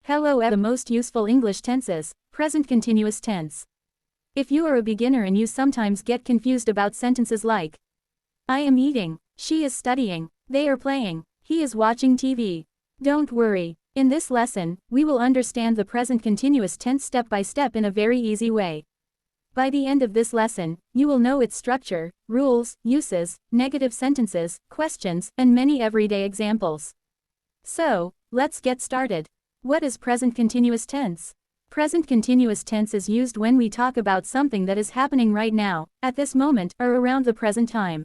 Hello, the most useful English tenses, present continuous tense. If you are a beginner and you sometimes get confused about sentences like, I am eating, she is studying, they are playing, he is watching TV. Don't worry. In this lesson, we will understand the present continuous tense step by step in a very easy way. By the end of this lesson, you will know its structure, rules, uses, negative sentences, questions, and many everyday examples. So, let's get started. What is present continuous tense? Present continuous tense is used when we talk about something that is happening right now, at this moment, or around the present time.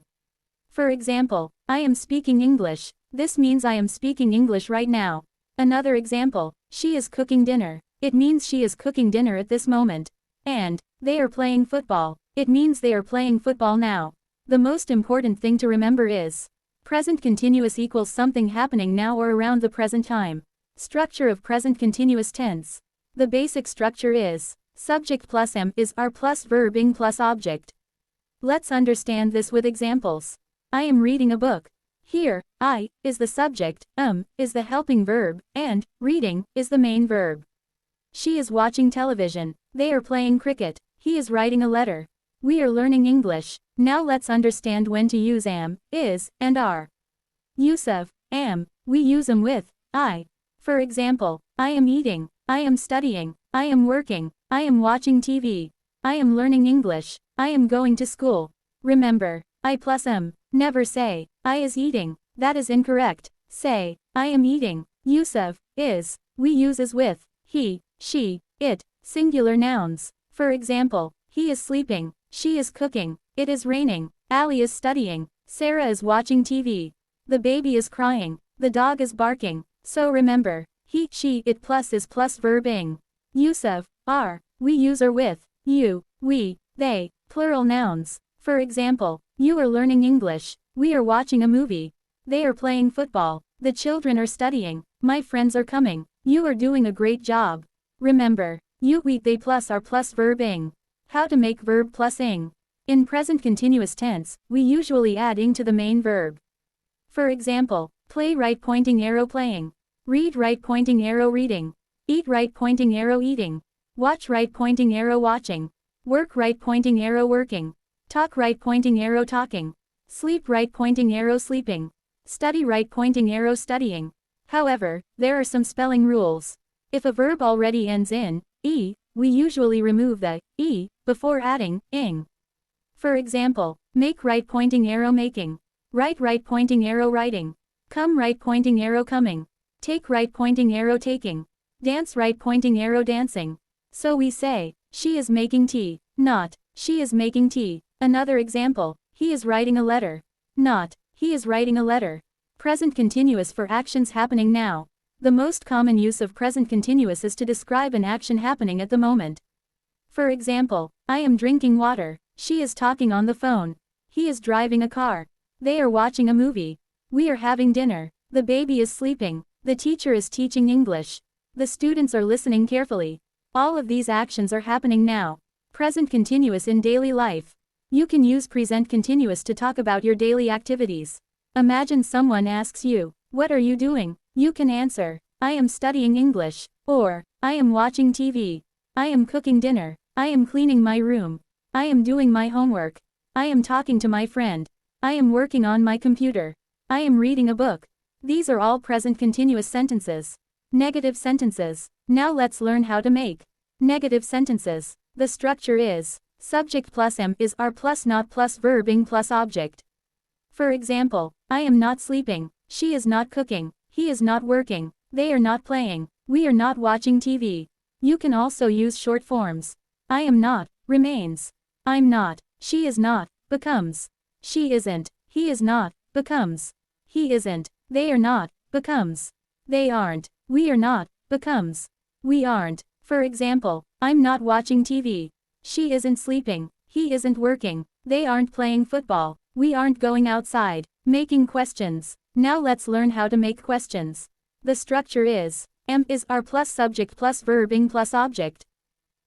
For example, I am speaking English. This means I am speaking English right now. Another example, she is cooking dinner. It means she is cooking dinner at this moment. And, they are playing football. It means they are playing football now. The most important thing to remember is, present continuous equals something happening now or around the present time. Structure of present continuous tense. The basic structure is, subject plus am is are plus verb ing plus object. Let's understand this with examples. I am reading a book. Here, I is the subject, is the helping verb, and reading is the main verb. She is watching television. They are playing cricket. He is writing a letter. We are learning English. Now let's understand when to use am, is, and are. Use of am. We use them with I. For example, I am eating, I am studying, I am working, I am watching TV, I am learning English, I am going to school. Remember, I plus am. Never say, I is eating, that is incorrect. Say, I am eating. Use of is. We use as with he, she, it, singular nouns. For example, he is sleeping, she is cooking, it is raining, Ali is studying, Sarah is watching TV. The baby is crying, the dog is barking. So remember, he, she, it plus is plus verb ing. Use of are. We use are with you, we, they, plural nouns. For example, you are learning English, we are watching a movie, they are playing football, the children are studying, my friends are coming, you are doing a great job. Remember, you, we, they plus are plus verb ing. How to make verb plus ing? In present continuous tense, we usually add ing to the main verb. For example, play right pointing arrow playing. Read right pointing arrow reading. Eat right pointing arrow eating. Watch right pointing arrow watching. Work right pointing arrow working. Talk right pointing arrow talking. Sleep right pointing arrow sleeping. Study right pointing arrow studying. However, there are some spelling rules. If a verb already ends in e, we usually remove the e before adding ing. For example, make right pointing arrow making. Write right pointing arrow writing. Come right pointing arrow coming. Take right pointing arrow taking. Dance right pointing arrow dancing. So we say, she is making tea, not, she is making tea. Another example, he is writing a letter. Not, he is writing a letter. Present continuous for actions happening now. The most common use of present continuous is to describe an action happening at the moment. For example, I am drinking water, she is talking on the phone. He is driving a car. They are watching a movie. We are having dinner. The baby is sleeping. The teacher is teaching English. The students are listening carefully. All of these actions are happening now. Present continuous in daily life. You can use present continuous to talk about your daily activities. Imagine someone asks you, what are you doing? You can answer, I am studying English, or, I am watching TV. I am cooking dinner. I am cleaning my room. I am doing my homework. I am talking to my friend. I am working on my computer. I am reading a book. These are all present continuous sentences. Negative sentences. Now let's learn how to make negative sentences. The structure is, subject plus am is are plus not plus verb ing plus object. For example, I am not sleeping, she is not cooking, he is not working, they are not playing, we are not watching TV. You can also use short forms. I am not, remains. I'm not, she is not, becomes. She isn't, he is not, becomes. He isn't. They are not, becomes. They aren't. We are not, becomes. We aren't. For example, I'm not watching TV. She isn't sleeping. He isn't working. They aren't playing football. We aren't going outside. Making questions. Now let's learn how to make questions. The structure is, am is are plus subject plus verb ing plus object.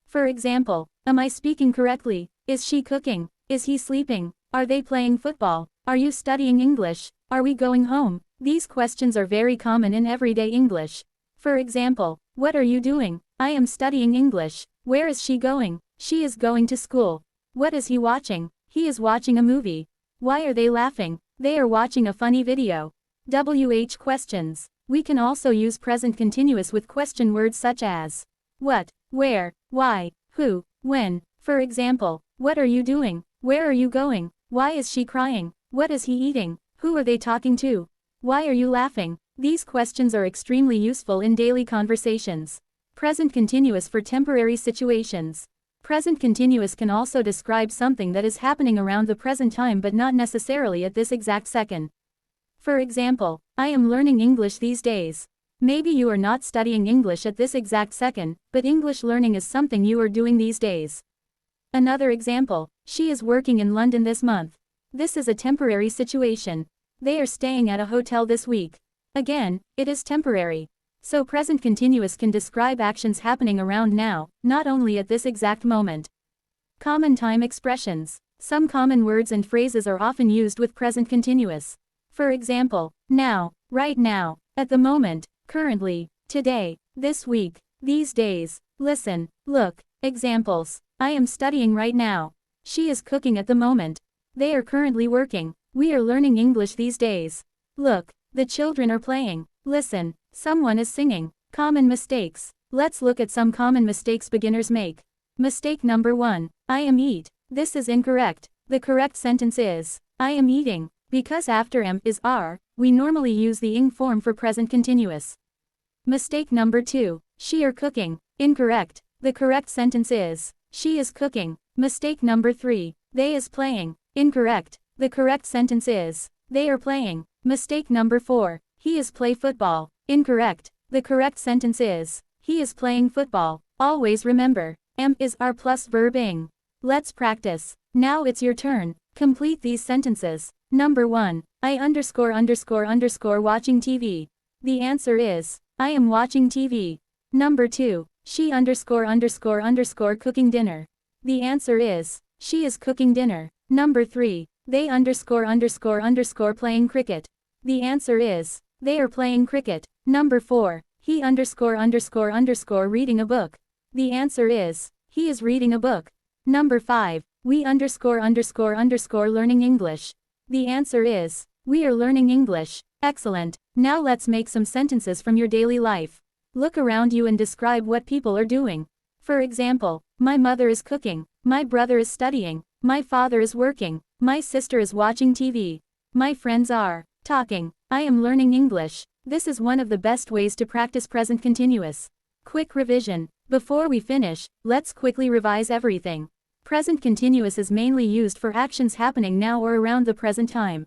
For example, am I speaking correctly? Is she cooking? Is he sleeping? Are they playing football? Are you studying English? Are we going home? These questions are very common in everyday English. For example, what are you doing? I am studying English. Where is she going? She is going to school. What is he watching? He is watching a movie. Why are they laughing? They are watching a funny video. WH questions. We can also use present continuous with question words such as what, where, why, who, when. For example, what are you doing? Where are you going? Why is she crying? What is he eating? Who are they talking to? Why are you laughing? These questions are extremely useful in daily conversations. Present continuous for temporary situations. Present continuous can also describe something that is happening around the present time but not necessarily at this exact second. For example, I am learning English these days. Maybe you are not studying English at this exact second, but English learning is something you are doing these days. Another example, she is working in London this month. This is a temporary situation. They are staying at a hotel this week. Again, it is temporary. So present continuous can describe actions happening around now, not only at this exact moment. Common time expressions. Some common words and phrases are often used with present continuous. For example, now, right now, at the moment, currently, today, this week, these days, listen, look. Examples. I am studying right now. She is cooking at the moment. They are currently working. We are learning English these days. Look, the children are playing. Listen, someone is singing. Common mistakes. Let's look at some common mistakes beginners make. Mistake number 1. I am eat. This is incorrect. The correct sentence is, I am eating. Because after am is are, we normally use the ing form for present continuous. Mistake number 2. She are cooking. Incorrect. The correct sentence is, she is cooking. Mistake number 3. They is playing. Incorrect. The correct sentence is, they are playing. Mistake number 4. He is play football. Incorrect. The correct sentence is, he is playing football. Always remember, am is are plus verb ing. Let's practice. Now it's your turn. Complete these sentences. Number 1. I ____ watching TV. The answer is, I am watching TV. Number 2. She ____ cooking dinner. The answer is, she is cooking dinner. Number 3. They ____ playing cricket. The answer is, they are playing cricket. Number 4. He ____ reading a book. The answer is, he is reading a book. Number 5. We ____ learning English. The answer is, we are learning English. Excellent. Now let's make some sentences from your daily life. Look around you and describe what people are doing. For example, my mother is cooking, my brother is studying, my father is working, my sister is watching TV. My friends are talking. I am learning English. This is one of the best ways to practice present continuous. Quick revision. Before we finish, let's quickly revise everything. Present continuous is mainly used for actions happening now or around the present time.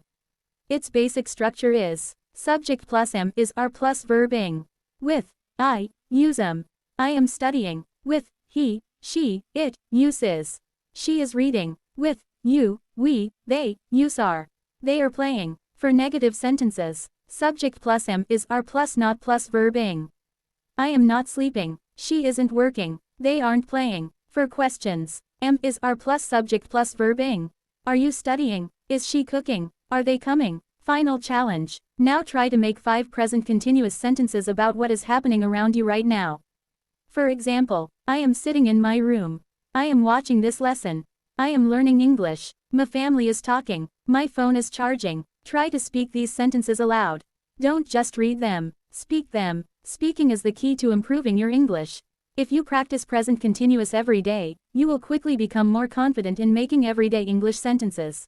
Its basic structure is, subject plus am is are plus verb ing. With I, use am. I am studying. With he, she, it, use is. She is reading. With you, we, they, use are. They are playing. For negative sentences, subject plus am is are plus not plus verb ing. I am not sleeping. She isn't working. They aren't playing. For questions, am is are plus subject plus verb ing. Are you studying? Is she cooking? Are they coming? Final challenge. Now try to make 5 present continuous sentences about what is happening around you right now. For example, I am sitting in my room. I am watching this lesson. I am learning English. My family is talking. My phone is charging. Try to speak these sentences aloud. Don't just read them. Speak them. Speaking is the key to improving your English. If you practice present continuous every day, you will quickly become more confident in making everyday English sentences.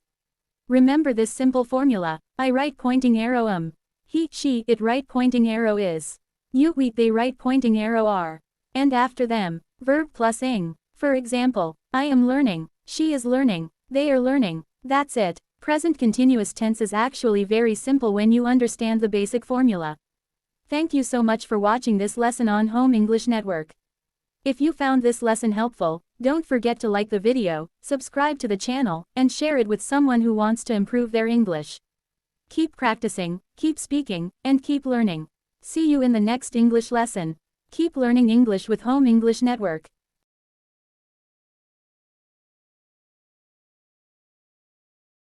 Remember this simple formula. I right pointing arrow am. He, she, it right pointing arrow is. You, we, they right pointing arrow are. And after them, verb plus ing. For example, I am learning. She is learning. They are learning. That's it. Present continuous tense is actually very simple when you understand the basic formula. Thank you so much for watching this lesson on Home English Network. If you found this lesson helpful, don't forget to like the video, subscribe to the channel, and share it with someone who wants to improve their English. Keep practicing, keep speaking, and keep learning. See you in the next English lesson. Keep learning English with Home English Network.